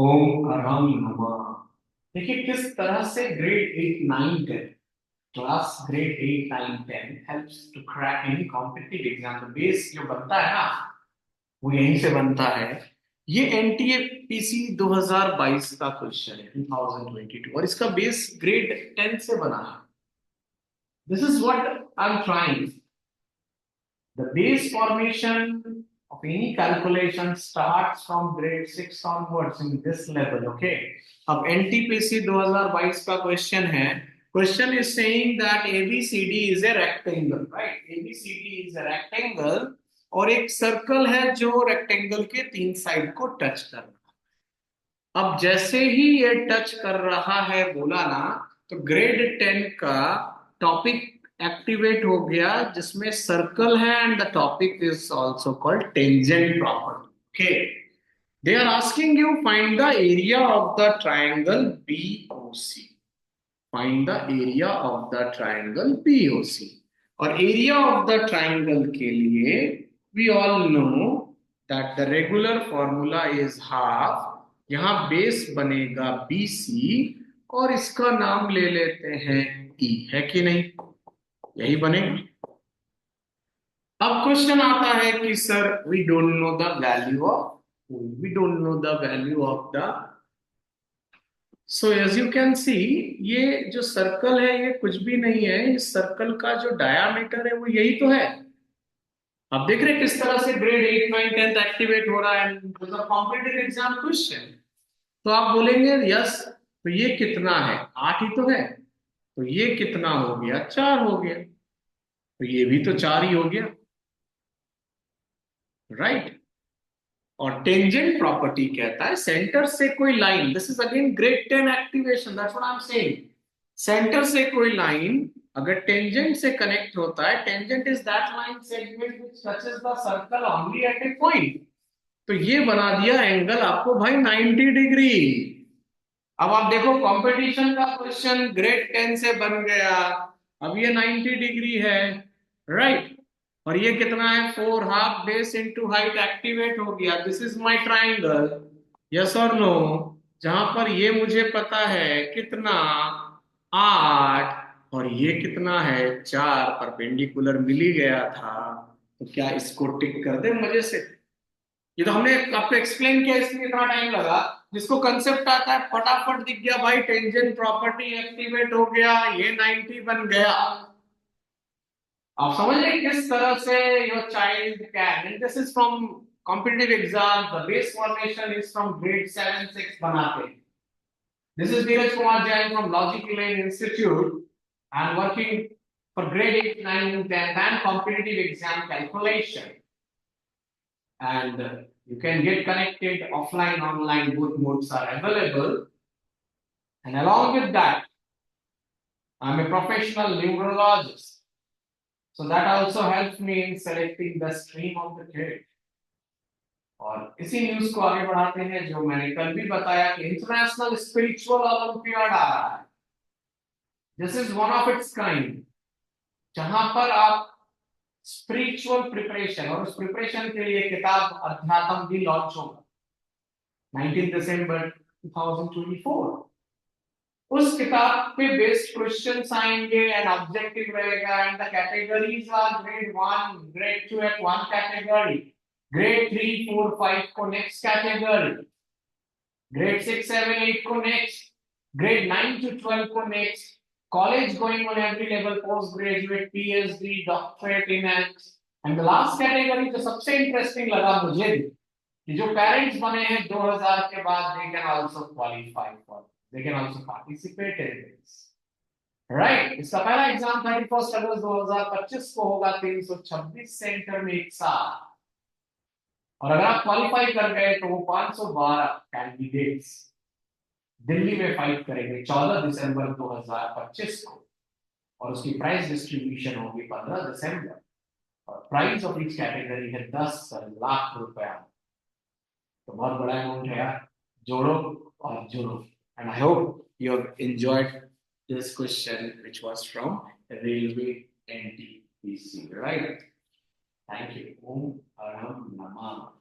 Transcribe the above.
ओम अरहम नमः। देखिए किस तरह से grade 8 9 10 class grade 8 9 10 helps to crack any competitive exam. Base जो बनता है ना, वो यहीं से बनता है। ये एनटीए पीसी 2022 का क्वेश्चन है, 2022, और इसका बेस ग्रेड 10 से बना है। This is what I am trying. The base formation of any calculation starts from grade 6 onwards in this level. Okay. अब एनटीपीसी 2022 का क्वेश्चन है। Question is saying that ABCD is a rectangle, right? ABCD is a rectangle, और एक circle है जो rectangle के तीन side को टच कर रहा है। अब जैसे ही ये टच कर रहा है बोला ना, तो ग्रेड 10 का टॉपिक एक्टिवेट हो गया, जिसमें सर्कल है and the topic is also called tangent property. Okay, they are asking you find the area of the triangle BOC. Find the area of the triangle BOC. और area of the triangle के लिए we all know that the regular formula is half. यहां base बनेगा BC, और इसका नाम ले लेते हैं ई, है कि नहीं? यही बनेगा। अब क्वेश्चन आता है कि sir we don't know the value of, we don't know the value of the, so as you can see, ये जो सर्कल है ये कुछ भी नहीं है। इस सर्कल का जो डायामीटर है वो यही तो है। आप देख रहे हैं किस तरह से ग्रेड 8 9 10 एक्टिवेट हो रहा है, कॉम्पिटेटिव एग्जाम क्वेश्चन। तो आप बोलेंगे यस, तो ये कितना है? 8 ही तो है। तो ये कितना हो गया? 4 हो गया। तो ये भी तो 4 ही हो गया, राइट? और टेंजेंट प्रॉपर्टी कहता है सेंटर से कोई line, this is again grade 10 activation, that's what I am saying. Centre से कोई लाइन अगर टेंजेंट से कनेक्ट होता है, tangent is that line segment which touches the circle only at a point. तो ये बना दिया एंगल आपको भाई 90 डिग्री। अब आप देखो कंपटीशन का क्वेश्चन ग्रेड 10 से बन गया। अब ये 90 डिग्री है, राइट? और ये कितना है? 4 half base into height activate हो गया। This is my triangle, yes और नो? जहां पर ये मुझे पता है कितना, 8, और ये कितना है, 4, परपेंडिकुलर मिल ही गया था। तो क्या इसको टिक कर दे मजे से? ये तो हमने आपको एक्सप्लेन किया, इसलिए इतना टाइम लगा। जिसको कंसेप्ट आता है फटाफट दिख गया भाई, टेंजेंट प्रॉपर्टी एक्टिवेट हो गया, ये 90 बन गया। आप समझ रहे हैं किस तरह से your child can, and this is from competitive exam, the base formation is from grade 7 6 बनाते हैं। This is Neeraj Kumar Jain from logic lane institute. I am working for grade 8 9 10 and competitive exam calculation, and you can get connected offline online, both modes are available. And along with that, I'm a professional numerologist, so that also helps me in selecting the stream of the kid. और इसी news को आगे बढ़ाते हैं, जो मैंने कल भी बताया कि इंटरनेशनल स्पिरिचुअल ओलंपियाड आ रहा है। This is one of its kind, जहां पर आप स्पिरिचुअल प्रिपरेशन, और उस प्रिपरेशन के लिए किताब अध्यात्म भी लॉन्च होगा 19 दिसंबर 2024। उस किताब पे बेस्ड क्वेश्चंस आएंगे एंड ऑब्जेक्टिव रहेगा, and the categories are grade 1 grade 2 at one category, grade 3 4 5 को नेक्स्ट कैटेगरी, ग्रेड 6 7 8 को नेक्स्ट, ग्रेड 9 to 12 को next, college going on every level, post graduate, PhD, doctorate in and the last category जो सबसे interesting लगा मुझे भी, कि जो पेरेंट्स बने हैं 2000 के बाद, they can also qualify for, they can also participate in this, right? इसका पहला एग्जाम 31 अगस्त 2025 को होगा, 326 सेंटर में एक साथ। और अगर आप क्वालिफाई कर गए तो वो 512 कैंडिडेट्स दिल्ली में फाइट करेंगे 14 दिसंबर 2025 को, और उसकी प्राइस डिस्ट्रीब्यूशन होगी 15 दिसंबर। और प्राइस ऑफ ईच कैटेगरी है 10 लाख रुपया। तो बहुत बड़ा अमाउंट है यार, जोड़ो और जुड़ो। And I hope you have enjoyed this question which was from railway NTPC, right? Thank you. ओम अरहम नमः।